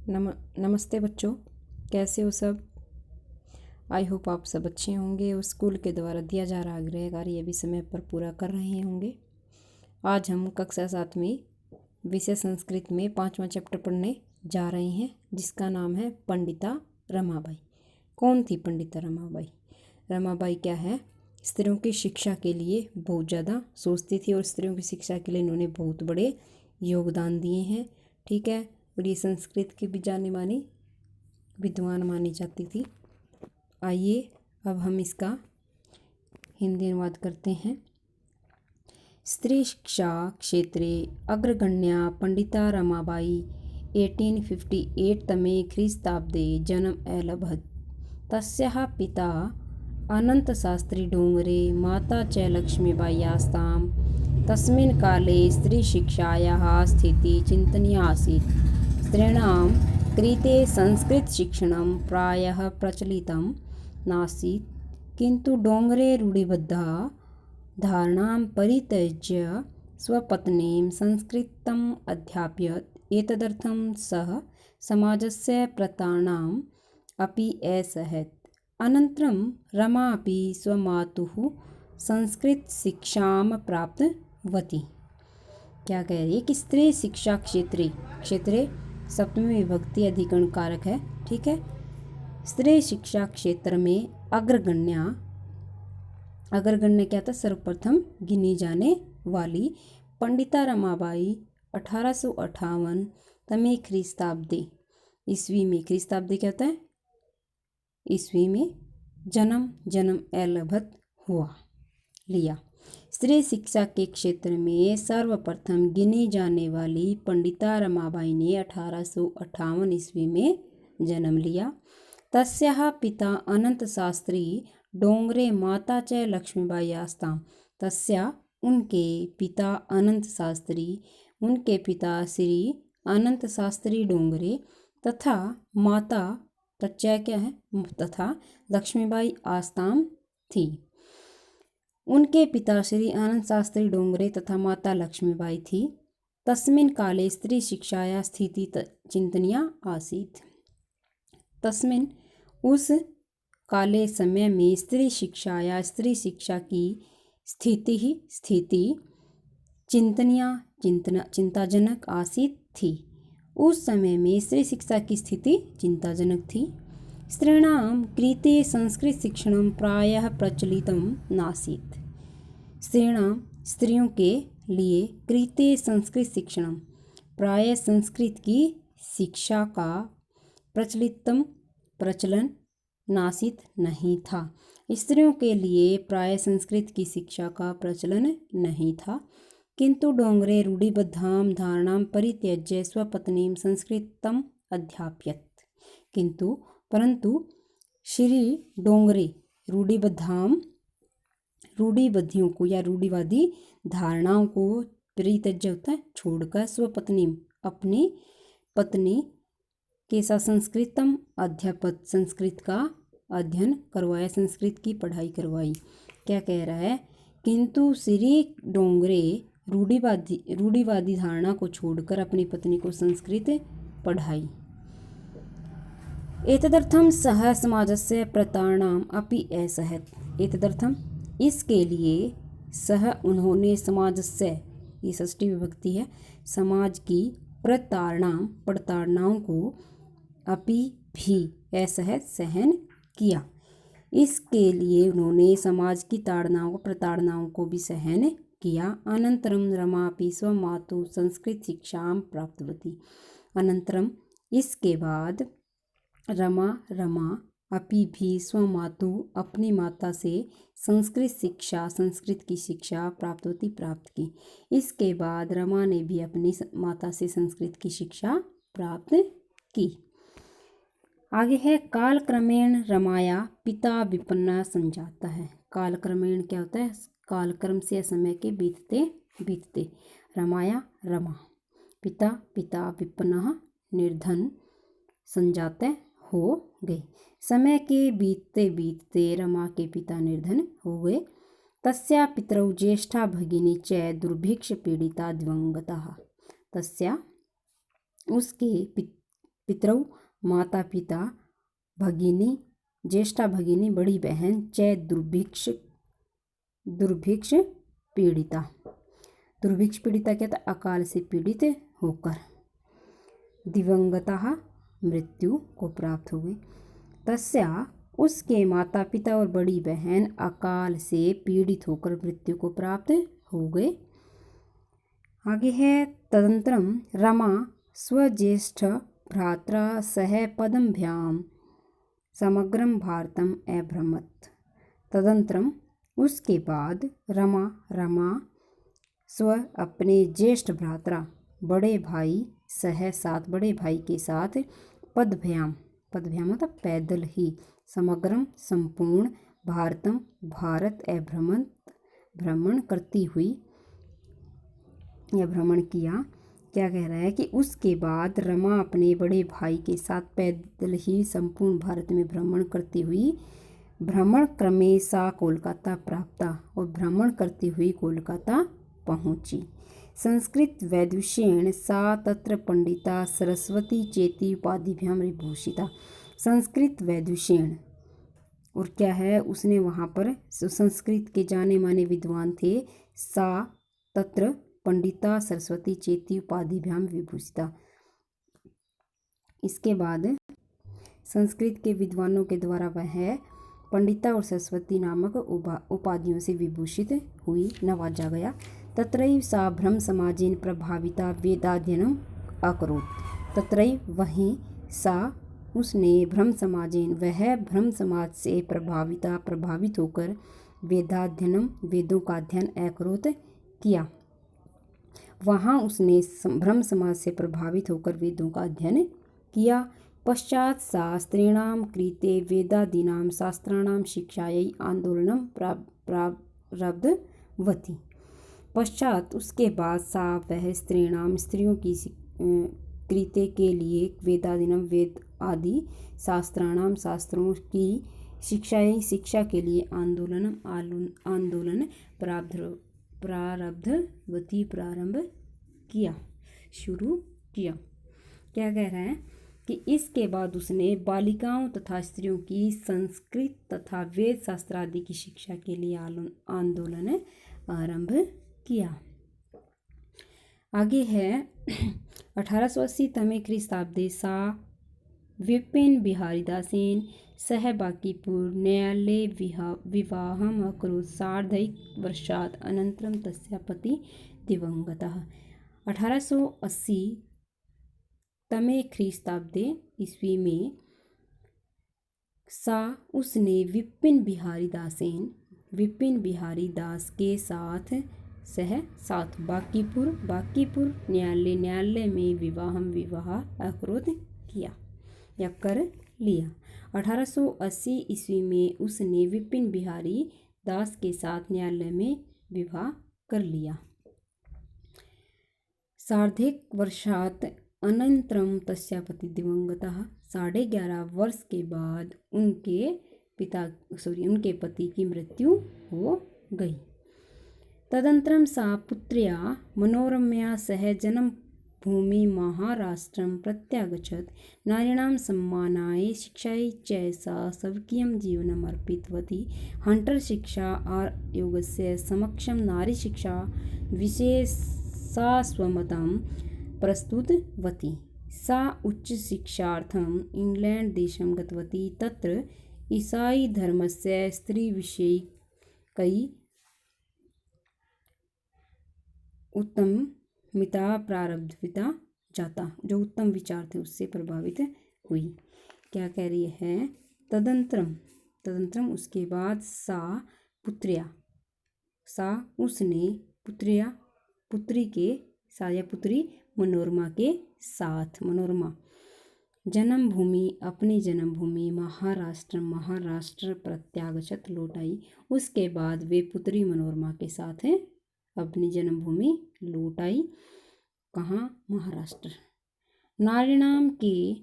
नमस्ते बच्चों, कैसे हो सब। आई होप आप सब अच्छे होंगे और स्कूल के द्वारा दिया जा रहा गृह कार्य भी समय पर पूरा कर रहे होंगे। आज हम कक्षा 7 में विषय संस्कृत में 5वां चैप्टर पढ़ने जा रहे हैं, जिसका नाम है पंडिता रमाबाई। कौन थी पंडिता रमाबाई? रमाबाई क्या है, स्त्रियों की शिक्षा के लिए बहुत ज़्यादा सोचती थी और स्त्रियों की शिक्षा के लिए इन्होंने बहुत बड़े योगदान दिए हैं। ठीक है, और ये संस्कृत की भी जानी मानी विद्वान मानी जाती थी। आइए अब हम इसका हिंदी अनुवाद करते हैं। स्त्री शिक्षा क्षेत्रे अग्रगण्या पंडिता रमाबाई 1858 तमे ख्रीस्ताब्दे जन्म अलभत। तस्याः पिता अनन्तशास्त्री डोंगरे, माता च लक्ष्मीबाई आस्ताम्। तस्मिन् काले स्त्रीशिक्षायाः स्थितिः चिन्तनीया आसीत्। स्त्रीणां कृते संस्कृतशिक्षणं प्रायः प्रचलितं नासीत्, किन्तु डोंगरे रूढिबद्धा धारणां परित्यज्य स्वपत्नीं संस्कृतम् अध्यापयत्। एतदर्थं सः समाजस्य प्रथानाम् अपि असहत्। अनन्तरं रमा अपि स्वमातुः संस्कृतशिक्षां प्राप्तवती। क्या कह रही है कि स्त्री शिक्षा क्षेत्रे सप्तमी विभक्ति अधिकरण कारक है। ठीक है, स्त्री शिक्षा क्षेत्र में अग्रगण्य क्या था? सर्वप्रथम गिनी जाने वाली पंडिता रमाबाई 1858 तमे ख्रीस्ताब्दे ईस्वी में, ख्रीस्ताब्दे क्या होता है? ईस्वी में जन्म अलभत हुआ लिया। स्त्री शिक्षा के क्षेत्र में सर्वप्रथम गिनी जाने वाली पंडिता रमाबाई ने 1858 ईस्वी में जन्म लिया। तस्याः पिता अनंत शास्त्री डोंगरे, माता च लक्ष्मीबाई आस्ताम्। तस्या उनके पिता अनंत शास्त्री, उनके पिता श्री अनंत शास्त्री डोंगरे तथा माता तच्चा क्या है तथा लक्ष्मीबाई आस्ताम थी। उनके पिता श्री आनंद शास्त्री डोंगरे तथा माता लक्ष्मीबाई थी। तस्मिन् काले स्त्री शिक्षाया स्थिति चिंतनीया आसीत्। तस्मिन् उस काले समय में स्त्री शिक्षा की स्थिति चिंताजनक आसीत् थी। उस समय में स्त्री शिक्षा की स्थिति चिंताजनक थी। स्त्रीणां कृते संस्कृतशिक्षणं प्रायः प्रचलितं नासीत्। स्त्रियों के लिए कृते संस्कृतशिक्षणं प्रायः संस्कृत की शिक्षा का प्रचलन नासीत नहीं था। स्त्रियों के लिए प्राय संस्कृत की शिक्षा का प्रचलन नहीं था, किंतु डोंगरे रूढ़िबद्धां धारणां परित्यज्य स्वपत्नीं संस्कृतम् अध्यापयत्। परंतु श्री डोंगरे रूढ़िबद्धियों को या रूढ़िवादी धारणाओं को परित्यज्य होता है छोड़कर स्वपत्नी अपनी पत्नी के साथ संस्कृतम अध्यापक संस्कृत का अध्ययन करवाया, संस्कृत की पढ़ाई करवाई। क्या कह रहा है? किंतु श्री डोंगरे रूढ़िवादी धारणा को छोड़कर अपनी पत्नी को संस्कृत पढ़ाई। एतदर्थम सह समाजस्य प्रताड़नाम अपि असहत। एतदर्थम इसके लिए सह उन्होंने समाजस्य, ये षष्ठी विभक्ति है, समाज की प्रताड़नाओं को अपि भी असहत सहन किया। इसके लिए उन्होंने समाज की प्रताड़नाओं को भी सहन किया। अनंतरम रमा अपि स्वमातु संस्कृत शिक्षां प्राप्तवती। अनंतरम इसके बाद रमा अपि भी स्वमातु अपनी माता से संस्कृत की शिक्षा प्राप्त की। इसके बाद रमा ने भी अपनी माता से संस्कृत की शिक्षा प्राप्त की। आगे है कालक्रमेण रमाया पिता विपन्ना संजाता है। कालक्रमेण क्या होता है? कालक्रम से समय के बीतते रमा पिता विपन्ना निर्धन संजाते हो गए। समय के बीतते रमा के पिता निर्धन हो गए। तस्या पितरौ ज्येष्ठा भगिनी च दुर्भिक्ष पीड़िता दिवंगता। तस्या उसके पितरौ माता पिता भगिनी ज्येष्ठा भगिनी बड़ी बहन च दुर्भिक्ष पीड़िता। दुर्भिक्ष पीड़िता क्या था? अकाल से पीड़ित होकर दिवंगता मृत्यु को प्राप्त हो गई। तस्या उसके माता पिता और बड़ी बहन अकाल से पीड़ित होकर मृत्यु को प्राप्त हो गए। आगे है तदंतरम रमा स्वज्येष्ठ भ्रात्रा सह पदम्भ्याम समग्रम भारतम अभ्रमत। तदंतरम उसके बाद रमा स्व अपने ज्येष्ठ भ्रात्रा बड़े भाई सह साथ बड़े भाई के साथ पदभ्याम मतलब पैदल ही समग्रम संपूर्ण भारतम भारत भ्रमण करती हुई या भ्रमण किया। क्या कह रहा है कि उसके बाद रमा अपने बड़े भाई के साथ पैदल ही संपूर्ण भारत में भ्रमण करती हुई भ्रमण क्रमे सा कोलकाता प्राप्ता और भ्रमण करती हुई कोलकाता पहुंची। संस्कृत वैदुष्येण सा तत्र पंडिता सरस्वती चेती उपाधिभ्याम विभूषिता। संस्कृत वैदुष्येण और क्या है, उसने वहाँ पर संस्कृत के जाने माने विद्वान थे। सा तत्र पंडिता सरस्वती चेती उपाधिभ्याम विभूषिता। इसके बाद संस्कृत के विद्वानों के द्वारा वह पंडिता और सरस्वती नामक उपाधियों से विभूषित हुई, नवाजा गया। तत्रैव सा ब्रह्म समाजेन प्रभाविता वेदाध्ययनम अकरोत्। तत्रैव वहीं सा उसने ब्रह्म समाजेन वह ब्रह्म समाज से प्रभावित होकर वेदाध्ययनम वेदों का अध्ययन अकरोत् किया। वहाँ उसने ब्रह्म समाज से प्रभावित होकर वेदों का अध्ययन किया। पश्चात शास्त्रीणां कृते वेदादीनां शास्त्राणां शिक्षायै आंदोलनं प्रारब्धवती। पश्चात उसके बाद सा वह स्त्रियों की कृते के लिए वेदादीनां वेद आदि शास्त्राणां शास्त्रों की शिक्षा के लिए आंदोलन प्रारब्धवती प्रारंभ किया, शुरू किया। क्या कह रहा है कि इसके बाद उसने बालिकाओं तथा स्त्रियों की संस्कृत तथा वेद शास्त्र आदि की शिक्षा के लिए आंदोलन आरंभ किया। आगे है 1880 तमे ख्रीस्ताब्दे सा विपिन बिहारी दासेन सह बांकीपुर न्यायालये विवाहम् अकरोत्। सार्धैक वर्षात् अनन्तरं तस्या पति दिवंगतः। 1880 तमे ख्रीस्ताब्दे ईस्वी में सा उसने विपिन बिहारी दास के साथ बांकीपुर न्यायालय में विवाह अकरोत् किया या कर लिया। 1880 ईस्वी में उसने विपिन बिहारी दास के साथ न्यायालय में विवाह कर लिया। सार्धेक वर्षात् अनंतरम तस्या पति दिवंगतः। 11.5 वर्ष के बाद उनके पति की मृत्यु हो गई। तदंतरम सा पुत्र्या मनोरम्या सह जन्मभूमि महाराष्ट्रं प्रत्यागच्छत्। नारीणां सम्मानाय शिक्षायै च सा स्वकीयं जीवनम् अर्पितवती। हंटर शिक्षा आयोगस्य समक्षं नारी शिक्षा विषये सा स्वमतं प्रस्तुतवती। सा उच्च शिक्षार्थम् इंग्लैंड देशं गतवती। तत्र ईसाई धर्मस्य स्त्रीविषयिकै उत्तमिता प्रारब्धविता जाता। जो उत्तम विचार थे उससे प्रभावित हुई। क्या कह रही है? तदंतरम उसके बाद सा उसने पुत्री मनोरमा के साथ अपनी जन्मभूमि महाराष्ट्र प्रत्यागच्छत् लौट आई। उसके बाद वे पुत्री मनोरमा के साथ अपनी जन्मभूमि लौट आई। कहाँ? महाराष्ट्र। नारीणां के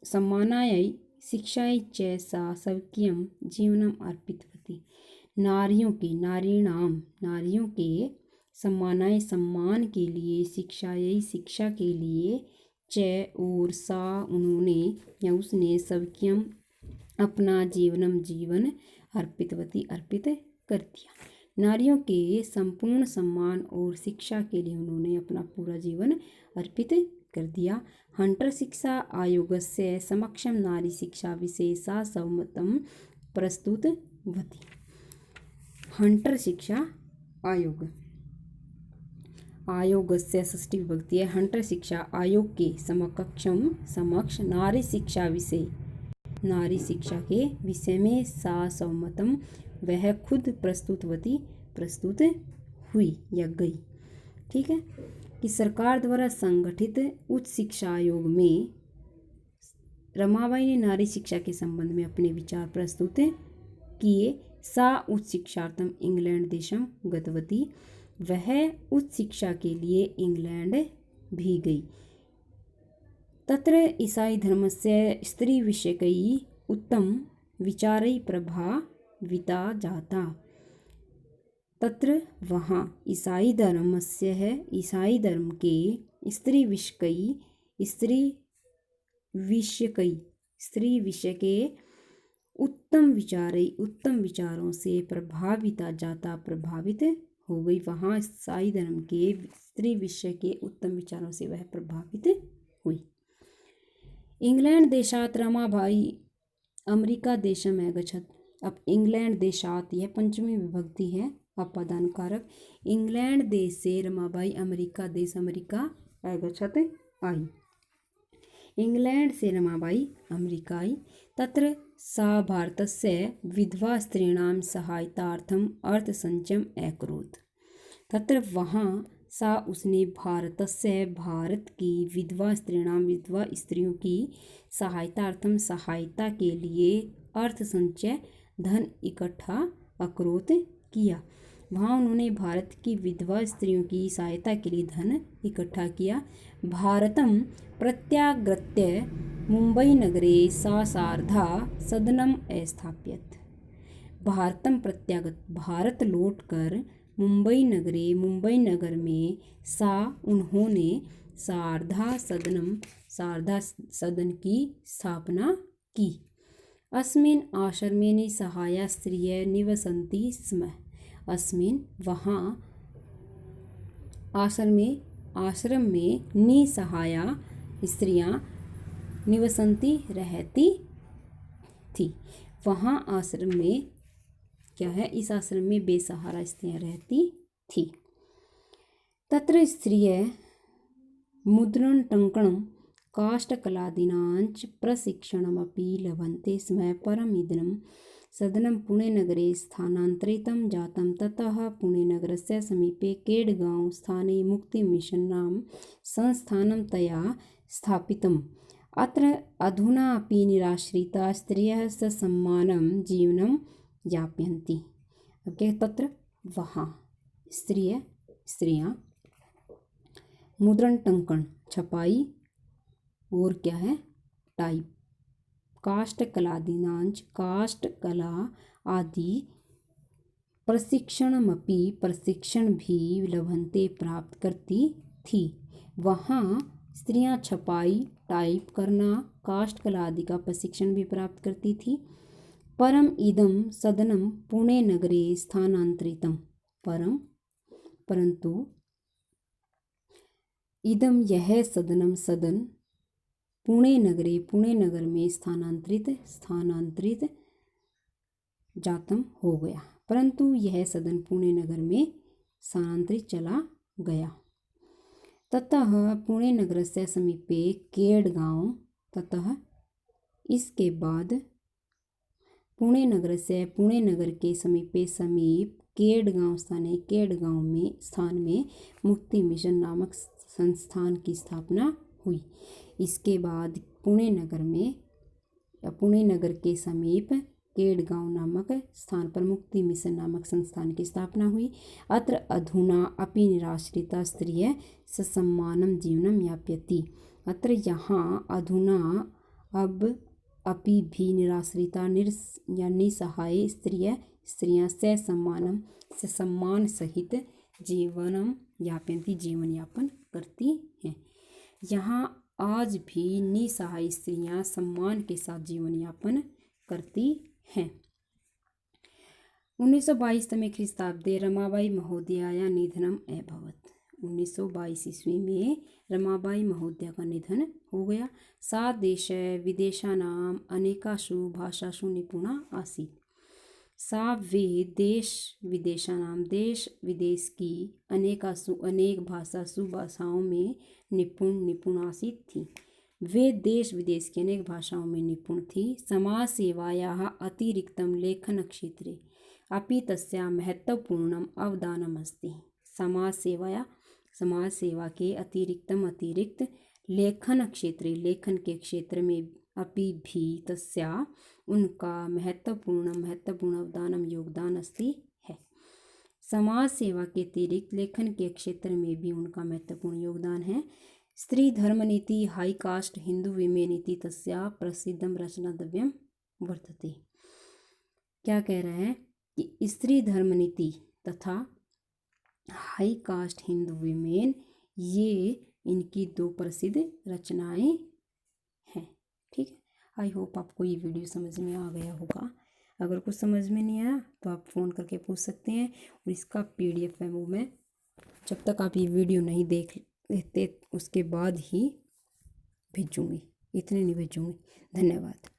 सम्मानाय शिक्षायै च सा स्वकीयं जीवनम् अर्पितवती। नारियों के सम्मान के लिए शिक्षा के लिए च और सा उन्होंने या उसने सबक्यम अपना जीवन अर्पितवती अर्पित कर दिया। नारियों के संपूर्ण सम्मान और शिक्षा के लिए उन्होंने अपना पूरा जीवन अर्पित कर दिया। हंटर शिक्षा आयोगस्य समक्षम नारी शिक्षा विशेषा सहमतं प्रस्तुतवती। हंटर शिक्षा आयोगस्य षष्ठी विभक्ति है। हंटर शिक्षा आयोग के समक्ष नारी शिक्षा के विषय में सहमतम वह खुद प्रस्तुत हुई या गई। ठीक है, कि सरकार द्वारा संगठित उच्च शिक्षा आयोग में रमाबाई ने नारी शिक्षा के संबंध में अपने विचार प्रस्तुत किए। सा उच्च शिक्षार्थम इंग्लैंड देशम गतवती, वह उच्च शिक्षा के लिए इंग्लैंड भी गई। तत्र ईसाई धर्मस्य स्त्री विषयकै उत्तम विचारै प्रभाविता जाता। तत्र वहाँ ईसाई धर्म के स्त्री विषय के उत्तम विचारों से प्रभावित हो गई। वहाँ ईसाई धर्म के स्त्री विषय के उत्तम विचारों से वह प्रभावित हुई। इंग्लैंड देशात रमाबाई अमेरिका देशम अगच्छत। अब इंग्लैंड देशात यह पंचमी विभक्ति है अपादान कारक। इंग्लैंड देश से रमाबाई अमेरिका अगच्छत आई। इंग्लैंड से रमाबाई अमेरिका आई। तत्र सा भारतस्य विधवा स्त्रीणां सहायतार्थम अर्थसंचयम् अकरोत्। तत्र वहाँ सा उसने भारत की विधवा स्त्रियों की सहायता के लिए अर्थ संचय धन इकट्ठा अकरोत किया। वहाँ उन्होंने भारत की विधवा स्त्रियों की सहायता के लिए धन इकट्ठा किया। भारतम प्रत्यागत्य मुंबई नगरे सा सार्धा सदनम अस्थाप्यत। भारत लौटकर मुंबई नगर में उन्होंने सार्धा सदन की स्थापना की। अस्मिन् आश्रमे सहाया स्त्रियः निवसन्ति स्म। अस्मिन् वहाँ आश्रम में निसहाया स्त्रियां निवसन्ति रहती थी। वहाँ आश्रम में क्या है, इस आश्रम में बेसहारा स्त्रियां रहती थी। तत्र स्त्रियः मुद्रणटङ्कणं काष्ठकलादीनाञ्च प्रशिक्षणमपि लभन्ते स्म। परमिदं सदनं पुणेनगरे स्थानान्तरितं जातं। ततः पुणेनगरस्य समीपे केडगांव स्थाने मुक्तिमिशन् नाम संस्थानं तया स्थापितम्। अत्र अधुना अपि निराश्रिताः स्त्रियः ससम्मानं जीवनं यापयन्ति। ओके, तत्र वहाँ स्त्रियाँ मुद्रण टंकन छपाई और क्या है टाइप, काष्ठकला आदि प्रशिक्षण भी लभन्ते प्राप्त करती थी। वहाँ स्त्रियां छपाई, टाइप करना, काष्ठकला आदि का प्रशिक्षण भी प्राप्त करती थी। परम इदम सदनम पुणे नगरे स्थानांतरितम। परंतु इदम यह सदन पुणे नगर में स्थानांतरित जातम हो गया। परंतु यह सदन पुणे नगर में स्थानांतरित चला गया। ततः पुणे नगरस्य समीपे केडगांव। ततः इसके बाद पुणे नगर के समीप केडगांव स्थान में मुक्ति मिशन नामक संस्थान की स्थापना हुई। इसके बाद पुणे नगर के समीप केडगांव नामक स्थान पर मुक्ति मिशन नामक संस्थान की स्थापना हुई। अत्र अधुना अपि निराश्रिता स्त्रियः ससम्मानं जीवनं यापयति। अत्र यहाँ अधुना अब अपि भी निराश्रिता या निसहाय स्त्रियां ससम्मान सहित जीवन यापन करती हैं। यहाँ आज भी निसहाय स्त्रियां सम्मान के साथ जीवन यापन करती हैं। 1922 तमे ख्रीस्ताब्दे रमाबाई महोदयाया निधनम अभवत्। 1922 ईस्वी में रमाबाई महोदया का निधन हो गया। सा देश विदेशानाम अनेकासु भाषासु निपुणा आसीत्। सा वे देश विदेशानाम देश विदेश की अनेक भाषाओं में निपुणासित थी। वे देश विदेश की अनेक भाषाओं में निपुण थी। समाज सेवायाः अतिरिक्तं लेखन क्षेत्रे अपि तस्याः महत्वपूर्णम् अवदानम् अस्ति। समाज सेवा के अतिरिक्त लेखन के क्षेत्र में अपि भी तस्याः उनका महत्वपूर्ण अवदानम योगदान अस्ति है। समाज सेवा के अतिरिक्त लेखन के क्षेत्र में भी उनका महत्वपूर्ण योगदान है। स्त्री धर्म नीति हाई कास्ट हिंदू विमेन नीति तस्याः प्रसिद्धम रचनाद्रव्यम वर्तते। क्या कह रहे हैं कि स्त्री धर्म नीति तथा हाई कास्ट हिंदू विमेन ये इनकी 2 प्रसिद्ध रचनाएं हैं। ठीक है, आई होप आपको ये वीडियो समझ में आ गया होगा। अगर कुछ समझ में नहीं आया तो आप फ़ोन करके पूछ सकते हैं, और इसका PDF है वो मैं जब तक आप ये वीडियो नहीं देख लेते उसके बाद ही भेजूँगी, इतने नहीं भेजूँगी। धन्यवाद।